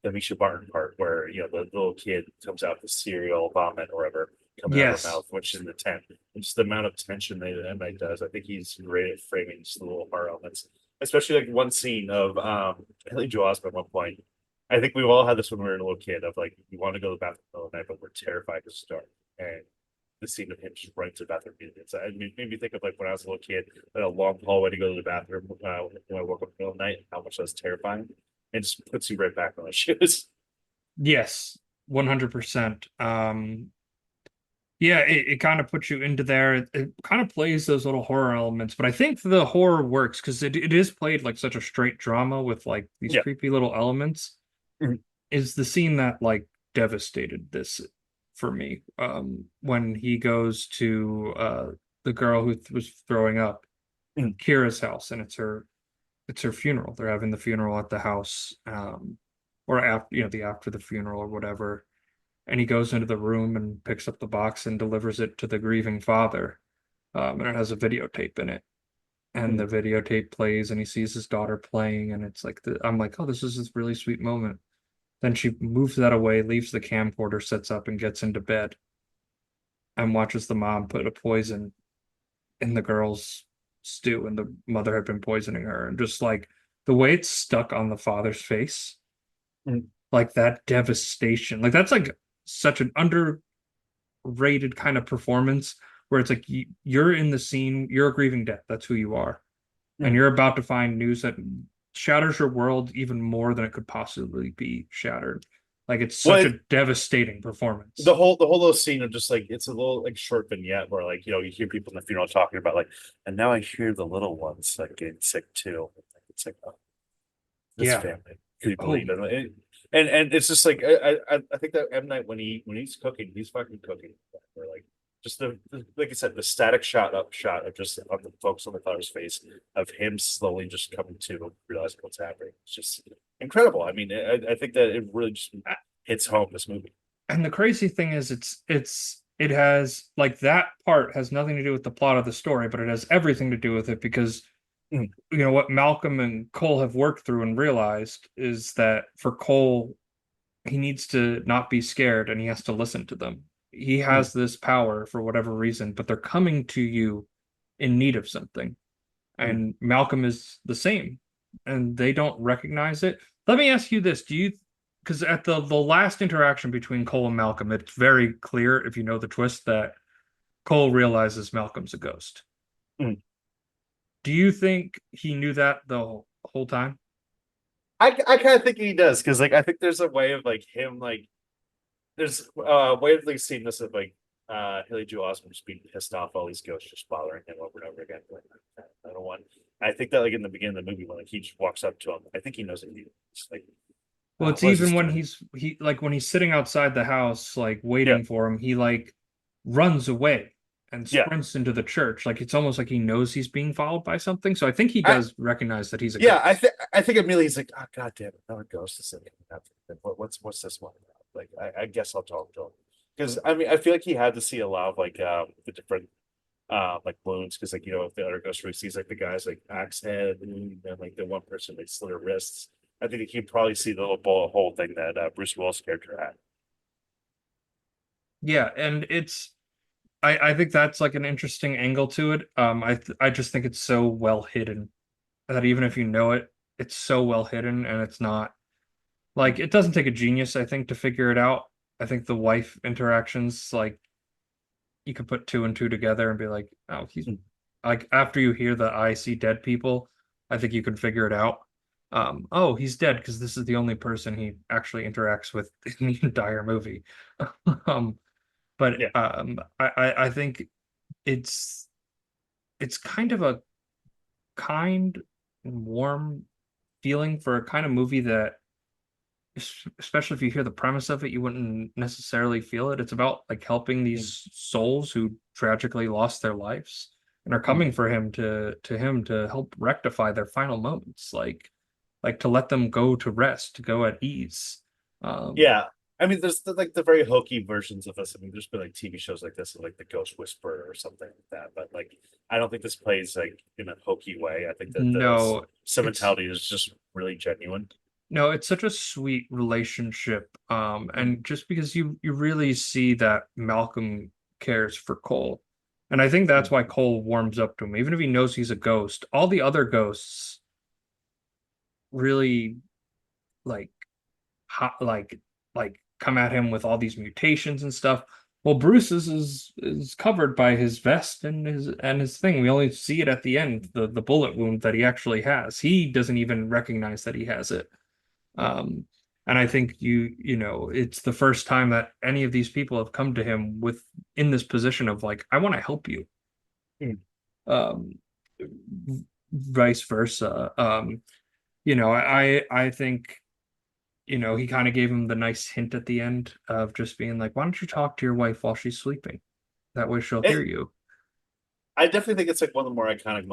the Misha Barton part where, the little kid comes out the cereal vomit or whatever coming out of her Yes. mouth, which is in the tent. And just the amount of tension that M. Night does. I think he's great at framing just the little horror elements, especially like one scene of Haley Joel Osment at one point. I think we've all had this when we were a little kid of like, we want to go to the bathroom in the middle of the night, but we're terrified because it's dark. And the scene of him just running to the bathroom. It made me think of like when I was a little kid, a long hallway to go to the bathroom when I woke up in the middle of the night, how much that was terrifying. It just puts you right back on the shoes. Yes, 100%. Yeah, it kind of puts you into there. It kind of plays those little horror elements, but I think the horror works because it is played like such a straight drama with like these Yeah. creepy little elements. Mhm. Is the scene that like devastated this for me. When he goes to the girl who was throwing up, Mhm. Kira's house, and it's her funeral. They're having the funeral at the house, or after the after the funeral or whatever. And he goes into the room and picks up the box and delivers it to the grieving father. And it has a videotape in it. And the videotape plays, and he sees his daughter playing, and it's like I'm like, oh, this is this really sweet moment. Then she moves that away, leaves the camcorder, sets up, and gets into bed and watches the mom put a poison in the girl's stew, and the mother had been poisoning her. And just like the way it's stuck on the father's face, Mhm. like that devastation, like that's like such an underrated kind of performance where it's like you're in the scene, you're a grieving death, that's who you are, and Mhm. you're about to find news that shatters your world even more than it could possibly be shattered. Like it's such Well, a devastating performance. the whole little scene of just like, it's a little like short vignette where like, you hear people in the funeral talking about like, and now I hear the little ones like getting sick too. It's like, oh, this Yeah. family. Can you Oh, believe it? And it's just like, I think that M Night when he's cooking, he's fucking cooking. We're like, just like I said, the static shot of just of the folks on the father's face of him slowly just coming to realizing what's happening. It's just incredible. I mean, I think that it really just hits home, this movie. And the crazy thing is it has like that part has nothing to do with the plot of the story, but it has everything to do with it because Mm. you know what Malcolm and Cole have worked through and realized is that for Cole, he needs to not be scared and he has to listen to them. He has this power for whatever reason, but they're coming to you in need of something. Mm. And Malcolm is the same, and they don't recognize it. Let me ask you this: do you, because at the last interaction between Cole and Malcolm, it's very clear if you know the twist that Cole realizes Malcolm's a ghost. Mm. Do you think he knew that the whole time? I kind of think he does because like I think there's a way of like him like there's a way of like seeing this of like Haley Joel Osment just being pissed off all these ghosts just bothering him over and over again. Like, I don't want. I think that like in the beginning of the movie when like he just walks up to him, I think he knows that he's like. Well, it's what is even this when doing? he like when he's sitting outside the house, like Yeah, waiting for him, he like runs away and yeah. sprints into the church. Like it's almost like he knows he's being followed by something. So I think he I does recognize that he's a yeah. ghost. I think immediately he's like, oh god damn it, another ghost is coming after me. What's this one about? Like I guess I'll talk to him because I mean I feel like he had to see a lot of like the different like wounds because like you know if the other ghost really sees like the guy's like axe head and then like the one person like slit her wrists. I think he would probably see the little bullet hole thing that Bruce Willis character had. Yeah, and it's I think that's like an interesting angle to it. I just think it's so well hidden that even if you know it, it's so well hidden and it's not like it doesn't take a genius, I think, to figure it out. I think the wife interactions, like you could put two and two together and be like, oh, he's Mm. like after you hear the I see dead people, I think you can figure it out. Oh, he's dead because this is the only person he actually interacts with in the entire movie. Um, but Yeah, I think it's it's kind of a kind and warm feeling for a kind of movie that especially if you hear the premise of it, you wouldn't necessarily feel it. It's about like helping Mm. these souls who tragically lost their lives and are Mm. coming for him to him to help rectify their final moments, like to let them go to rest, to go at ease. Um, Yeah. I mean, there's like the very hokey versions of this. I mean, there's been like TV shows like this, like The Ghost Whisperer or something like that. But like, I don't think this plays like in a hokey way. I think that the no, it's sentimentality is just really genuine. no, it's such a sweet relationship. Mm. And just because you really see that Malcolm cares for Cole. And I think that's Mm. why Cole warms up to him. Even if he knows he's a ghost, all the other ghosts really like hot like come at him with all these mutations and stuff. Well, Bruce's is covered by his vest and his thing. We only see it at the end, the bullet wound that he actually has. He doesn't even recognize that he has it. Um, and I think you know, it's the first time that any of these people have come to him with in this position of like, I want to help you. Mm. Um, Vice versa. You know, I think, you know, he kind of gave him the nice hint at the end of just being like, why don't you talk to your wife while she's sleeping? That way she'll hear It, you. I definitely think it's like one of the more iconic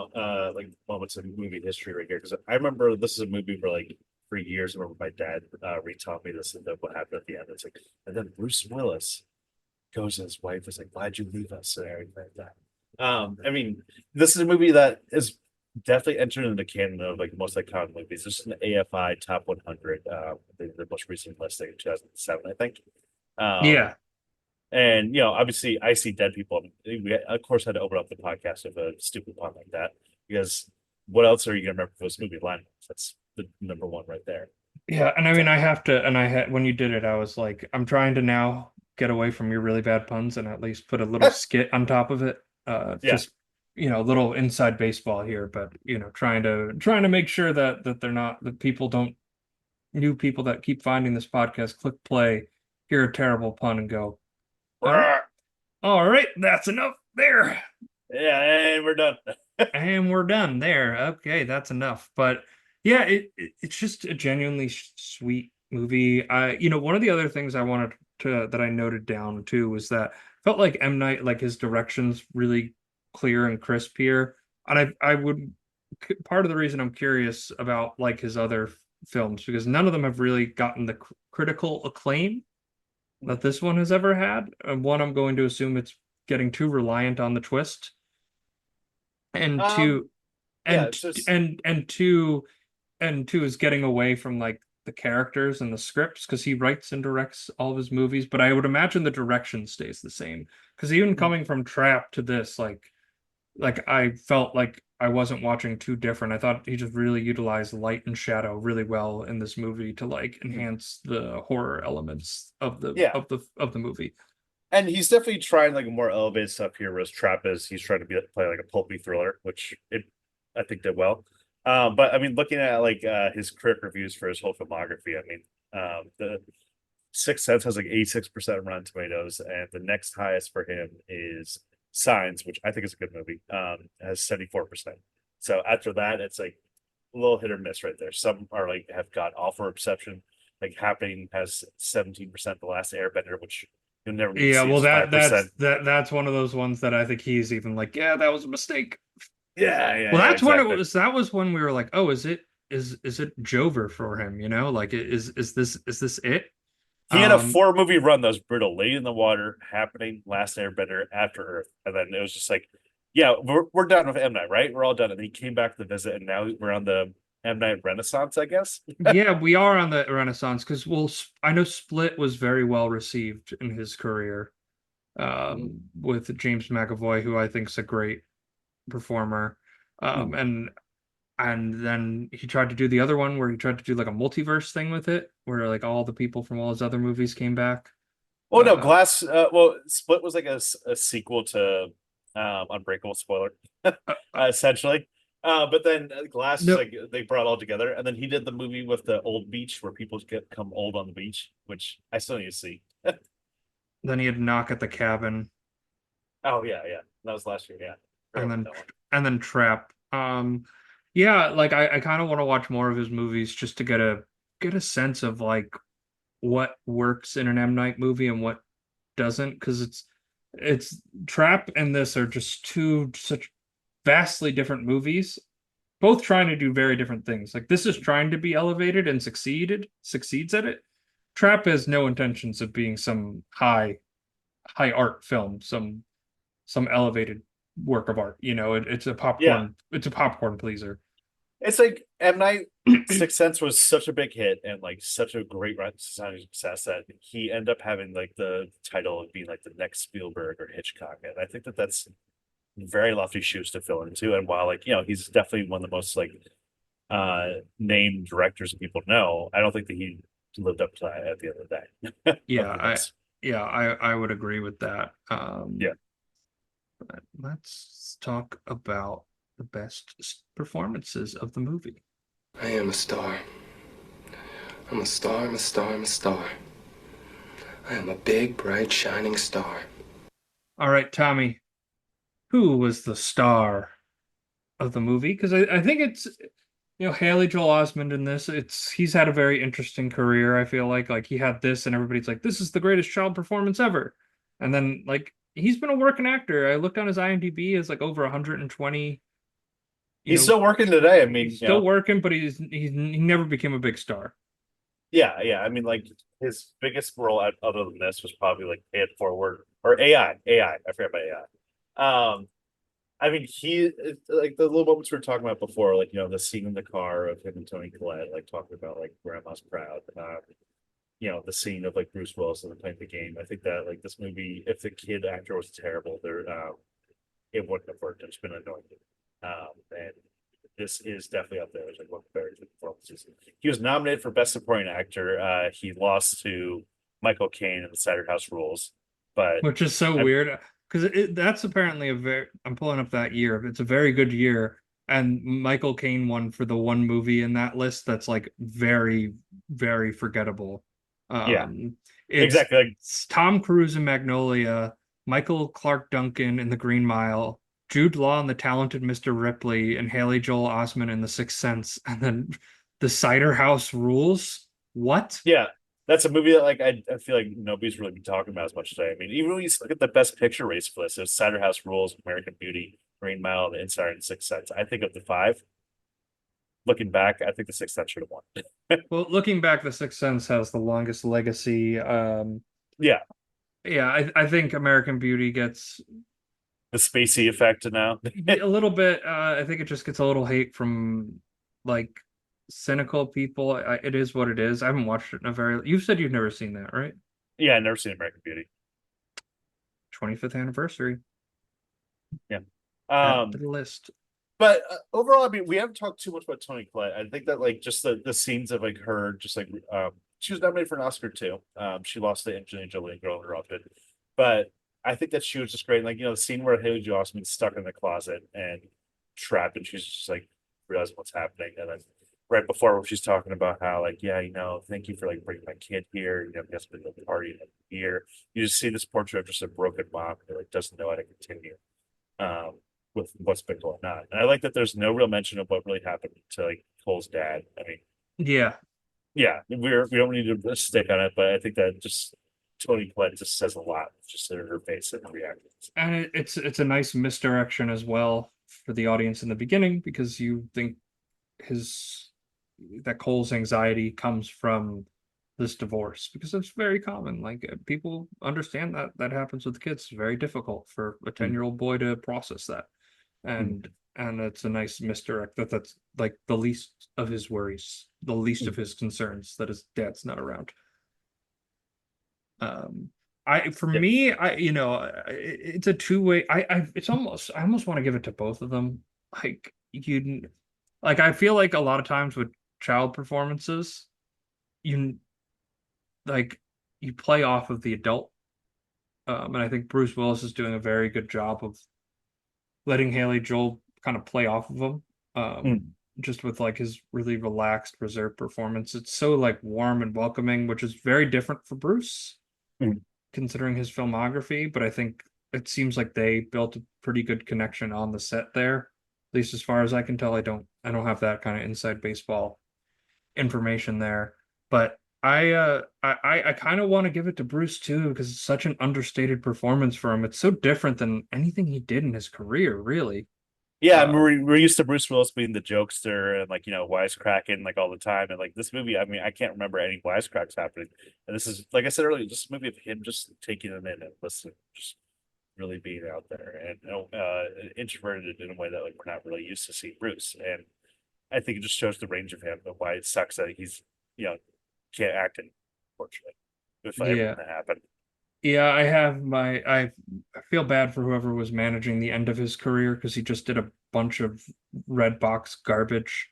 like moments in movie history right here because I remember this is a movie where like for years I remember my dad retaught me this and then what happened at the end. It's like and then Bruce Willis goes to his wife is like, why'd you leave us and everything like that. I mean, this is a movie that is definitely entered into the canon of like most iconic movies. This is an AFI top 100, the most recent listing in 2007, I think. Um, Yeah. and you know, obviously, I see dead people. We of course had to open up the podcast with a stupid pun like that because what else are you gonna remember from this movie? Line that's the number one right there. Yeah, and I mean So I have to and I had when you did it, I was like, I'm trying to now get away from your really bad puns and at least put a little skit on top of it. yeah, Just you know, a little inside baseball here, but you know, trying to make sure that they're not that people don't new people that keep finding this podcast click play, hear a terrible pun and go, all right, all right, that's enough there. yeah, and we're done. And we're done there. Okay, that's enough. But yeah, it's just a genuinely sweet movie. I, you know, one of the other things I wanted to that I noted down too was that felt like M. Night, like his direction's really clear and crisp here. And I would part of the reason I'm curious about like his other films because none of them have really gotten the critical acclaim that this one has ever had. And one, I'm going to assume it's getting too reliant on the twist, and Um, two, yeah, and it's just and two, and two is getting away from like the characters and the scripts because he writes and directs all of his movies. But I would imagine the direction stays the same because even coming from Trap to this, like I felt like I wasn't watching too different. I thought he just really utilized light and shadow really well in this movie to like enhance the horror elements of yeah. the movie. And he's definitely trying like more elevated stuff here, whereas Trap is he's trying to play like a pulpy thriller, which it I think did well. But I mean, looking at like his critic reviews for his whole filmography, I mean, the Sixth Sense has like 86% on Rotten Tomatoes, and the next highest for him is Signs, which I think is a good movie. Has 74%. So after that, it's like a little hit or miss right there. Some are like have got awful reception. Like Happening has 17%, The Last Airbender, which you'll never need to Yeah, see well is 5%. that's one of those ones that I think he's even like, yeah, that was a mistake. Yeah, yeah, Well, yeah, that's when it exactly. was. That was when we were like, oh, is it Jover for him? You know, like is this it? He had a Um, 4 movie run that was brutal. Lady in the Water, Happening, Last Airbender, After Earth. And then it was just like, yeah, we're done with M. Night, right? We're all done. And he came back to visit, and now we're on the M. Night Renaissance, I guess. yeah, we are on the Renaissance because I know Split was very well received in his career, with James McAvoy, who I think is a great performer, and then he tried to do the other one where he tried to do like a multiverse thing with it, where like all the people from all his other movies came back. Oh no, Uh, Glass. Well, Split was like a sequel to Unbreakable. Spoiler, uh, essentially. But then Glass is no, like they brought it all together, and then he did the movie with the old beach where people get come old on the beach, which I still need to see. then he had Knock at the Cabin, Oh yeah, yeah, that was last year. Yeah, forgot and about then that one. Trap. Yeah, like I kind of want to watch more of his movies just to get a sense of like what works in an M. Night movie and what doesn't, because it's Trap and this are just two such vastly different movies, both trying to do very different things. Like this is trying to be elevated and succeeds at it. Trap has no intentions of being some high art film, some elevated work of art. You know, Yeah, it's a popcorn pleaser. it's like M. Night Sixth Sense was such a big hit and like such a great society success that he ended up having like the title of being like the next Spielberg or Hitchcock, and I think that that's very lofty shoes to fill into. And while like he's definitely one of the most like named directors that people know, I don't think that he lived up to that at the end of the day. But Yeah, who knows? I would agree with that. Yeah. Let's talk about the best performances of the movie. I am a star. I'm a star, I'm a star, I'm a star. I am a big, bright, shining star. All right, Tommy, who was the star of the movie? Because I think it's Haley Joel Osment in this. He's had a very interesting career. I feel like he had this, and everybody's like, this is the greatest child performance ever. And then like he's been a working actor. I looked on his IMDb as like over 120. He's still working today. I mean, He's still working, but he never became a big star. yeah, yeah. I mean, like his biggest role other than this was probably like Pay It Forward or AI. AI. I forgot about AI. I mean, like the little moments we were talking about before, like the scene in the car of him and Tony Collette, like talking about like Grandma's proud. The scene of like Bruce Willis and playing the game. I think that like this movie, if the kid actor was terrible, it wouldn't have worked. It's been annoying. And this is definitely up there. It's like one of the very good performances. He was nominated for Best Supporting Actor. He lost to Michael Caine in The Cider House Rules, but Which is so I, weird because that's apparently a very I'm pulling up that year. It's a very good year, and Michael Caine won for the one movie in that list that's like very, very forgettable. yeah, Um, it's, exactly. Like, it's Tom Cruise in Magnolia, Michael Clark Duncan in The Green Mile, Jude Law in The Talented Mr. Ripley, and Haley Joel Osment in The Sixth Sense, and then The Cider House Rules. What? yeah, that's a movie that like I feel like nobody's really been talking about as much today. I mean, even when you look at the best picture race for this, it's Cider House Rules, American Beauty, Green Mile, The Insider, and Sixth Sense. I think of the five. Looking back, I think the Sixth Sense should have won. Well, looking back, The Sixth Sense has the longest legacy. Yeah, Yeah, I think American Beauty gets the spacey effect now. a little bit. I think it just gets a little hate from like cynical people. It is what it is. I haven't watched it in a very. You said you've never seen that, right? Yeah, I've never seen American Beauty. 25th anniversary. Yeah. Add to the list. But overall, I mean, we haven't talked too much about Toni Collette. I think that like just the scenes of like her, just like she was nominated for an Oscar too. She lost to Angelina Jolie, Girl Interrupted, but I think that she was just great. Like the scene where Haley Joel Osment's stuck in the closet and trapped, and she's just like realizing what's happening, and then right before when she's talking about how like thank you for like bringing my kid here. We have to go to the party here. You just see this portrait of just a broken mom who like doesn't know how to continue. With what's been going on. And I like that there's no real mention of what really happened to like Cole's dad. I mean, Yeah. We don't need to stick on it, but I think that just Toni Collette just says a lot just in her face and her reactions. And it's a nice misdirection as well for the audience in the beginning because you think that Cole's anxiety comes from this divorce because it's very common. Like people understand that happens with kids. It's very difficult for a 10-year-old boy to process that. And it's a nice misdirect that's like the least of his worries, the least of his concerns that his dad's not around. It's a two-way. I almost want to give it to both of them. I feel like a lot of times with child performances, you play off of the adult. And I think Bruce Willis is doing a very good job of letting Haley Joel kind of play off of him. Just with like his really relaxed, reserved performance. It's so like warm and welcoming, which is very different for Bruce, considering his filmography. But I think it seems like they built a pretty good connection on the set there. At least as far as I can tell, I don't have that kind of inside baseball information there. But I kind of want to give it to Bruce too because it's such an understated performance for him. It's so different than anything he did in his career, really. Yeah, we're used to Bruce Willis being the jokester and like wisecracking like all the time, and like this movie, I mean, I can't remember any wisecracks happening. And this is like I said earlier, just a movie of him just taking them in and listening, just really being out there and introverted in a way that like we're not really used to seeing Bruce. And I think it just shows the range of him and why it sucks that he's can't act in, unfortunately, if everything that happened. Yeah, I feel bad for whoever was managing the end of his career because he just did a bunch of red box garbage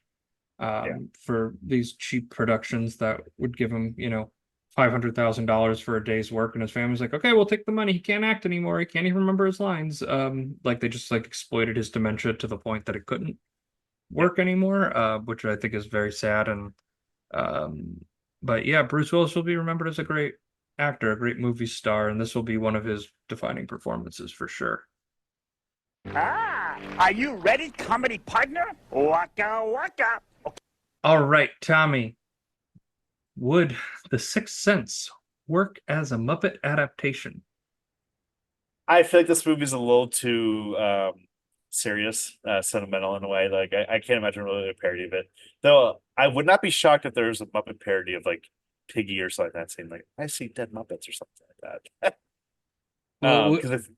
for these cheap productions that would give him, $500,000 for a day's work, and his family's like, okay, we'll take the money. He can't act anymore. He can't even remember his lines. Like they just like exploited his dementia to the point that it couldn't work anymore, which I think is very sad. And but yeah, Bruce Willis will be remembered as a great actor, a great movie star, and this will be one of his defining performances for sure. Are you ready, comedy partner? Waka waka. Okay. All right, Tommy. Would The Sixth Sense work as a Muppet adaptation? I feel like this movie's a little too serious, sentimental in a way. Like I can't imagine really a parody of it. Though I would not be shocked if there was a Muppet parody of like Piggy or something like that, saying like "I see dead Muppets" or something like that. Because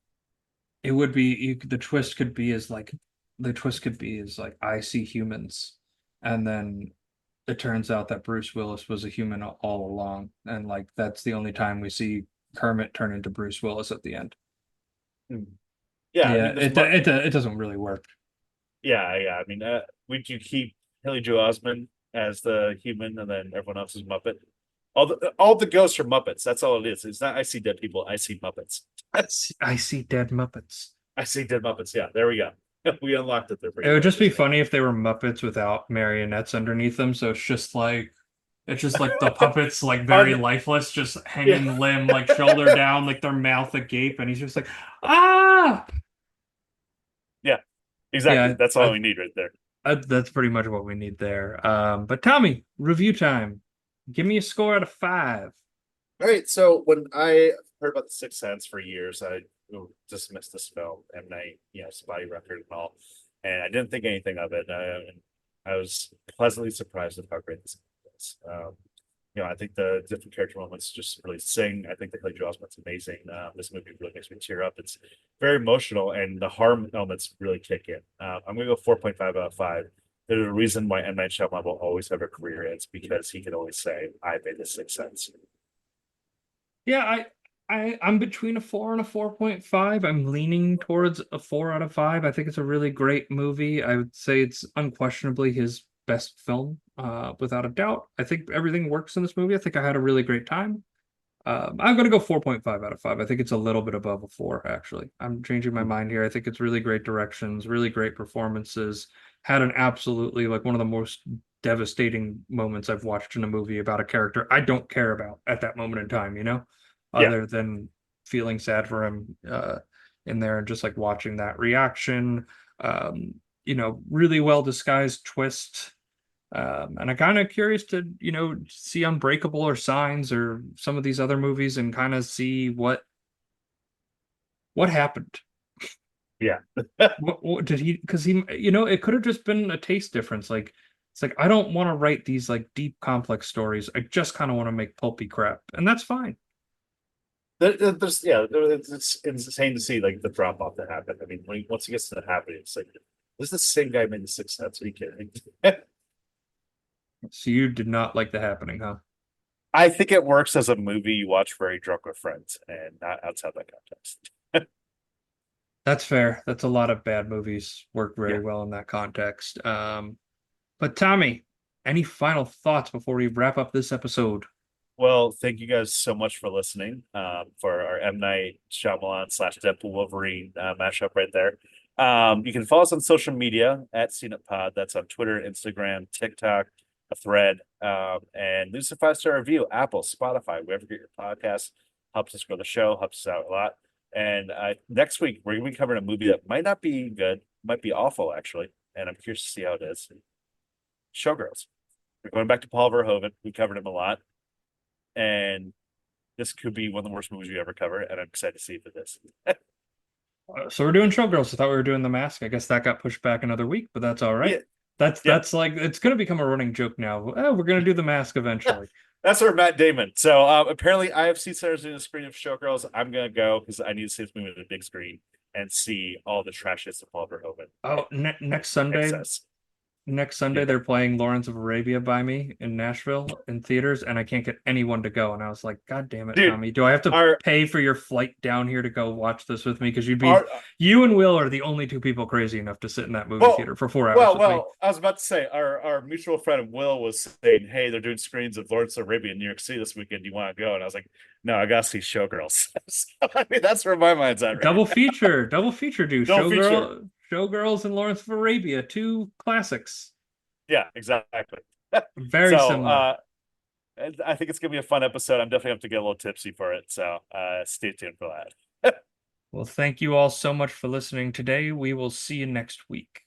it would be the twist could be as like I see humans, and then it turns out that Bruce Willis was a human all along, and like that's the only time we see Kermit turn into Bruce Willis at the end. Yeah, I mean, it doesn't really work. Yeah. I mean, would you keep Haley Joel Osment as the human and then everyone else is Muppet? All the ghosts are Muppets. That's all it is. It's not I see dead people. I see Muppets. I see dead Muppets. I see dead Muppets. Yeah, there we go. We unlocked it there. It would just be funny if they were Muppets without marionettes underneath them. So it's just like the puppets, like very lifeless, just hanging limb, like shoulder down, like their mouth agape, and he's just like, ah. Yeah, exactly. Yeah, that's all we need right there. That's pretty much what we need there. But Tommy, review time. Give me a score out of 5. All right, so when I heard about The Sixth Sense for years, I dismissed this film, M. Night, spotty record and all, and I didn't think anything of it. And I was pleasantly surprised at how great this was. I think the different character moments just really sing. I think the Haley Joel Osment's amazing. This movie really makes me tear up. It's very emotional, and the harm elements really kick in. I'm gonna go 4.5 out of 5. There's a reason why M. Night Shyamalan will always have a career. It's because he can always say, "I made The Sixth Sense." Yeah, I'm between a 4 and a 4.5. I'm leaning towards a 4 out of 5. I think it's a really great movie. I would say it's unquestionably his best film, without a doubt. I think everything works in this movie. I think I had a really great time. I'm gonna go 4.5 out of 5. I think it's a little bit above a 4, actually. I'm changing my mind here. I think it's really great directions, really great performances. Had an absolutely like one of the most devastating moments I've watched in a movie about a character I don't care about at that moment in time, Yeah. other than feeling sad for him in there and just like watching that reaction. Really well disguised twist. And I'm kind of curious to, see Unbreakable or Signs or some of these other movies and kind of see what happened. Yeah. What did he? Because it could have just been a taste difference. Like it's like I don't want to write these like deep, complex stories. I just kind of want to make pulpy crap, and that's fine. It's insane to see like the drop off that happened. I mean, once he gets to the happening, it's like this is the same guy who made The Sixth Sense. Are you kidding? So you did not like The Happening, huh? I think it works as a movie you watch very drunk with friends, and not outside that context. That's fair. That's a lot of bad movies work very Yeah. well in that context. But Tommy, any final thoughts before we wrap up this episode? Well, thank you guys so much for listening. For our M. Night Shyamalan / Deadpool Wolverine mashup right there. You can follow us on social media at CNETPod. That's on Twitter, Instagram, TikTok, a thread. And leave us a 5-star review, Apple, Spotify, wherever you get your podcasts. Helps us grow the show, helps us out a lot. And next week, we're going to be covering a movie that might not be good, might be awful, actually. And I'm curious to see how it is. Showgirls. We're going back to Paul Verhoeven. We covered him a lot. And this could be one of the worst movies we ever cover. And I'm excited to see if it is. So we're doing Showgirls. I thought we were doing The Mask. I guess that got pushed back another week, but that's all right. Yeah. That's like it's going to become a running joke now. Oh, we're going to do The Mask eventually. That's our Matt Damon. So apparently IFC Center's doing a screen of Showgirls. I'm going to go because I need to see this movie on the big screen and see all the trashes of Paul Verhoeven. Oh, next Sunday. Excess. Next Sunday, they're playing Lawrence of Arabia by me in Nashville in theaters, and I can't get anyone to go. And I was like, God damn it, Dude, Tommy. Do I have to pay for your flight down here to go watch this with me? Because you and Will are the only two people crazy enough to sit in that movie theater for 4 hours with me. I was about to say, our mutual friend Will was saying, hey, they're doing screens of Lawrence of Arabia in New York City this weekend. Do you want to go? And I was like, no, I got to see Showgirls. So, I mean, that's where my mind's at. Right double feature, dude. Double feature. Showgirls and Lawrence of Arabia, two classics. Yeah, exactly. Very similar. I think it's gonna be a fun episode. I'm definitely have to get a little tipsy for it. So stay tuned for that. Well, thank you all so much for listening today. We will see you next week.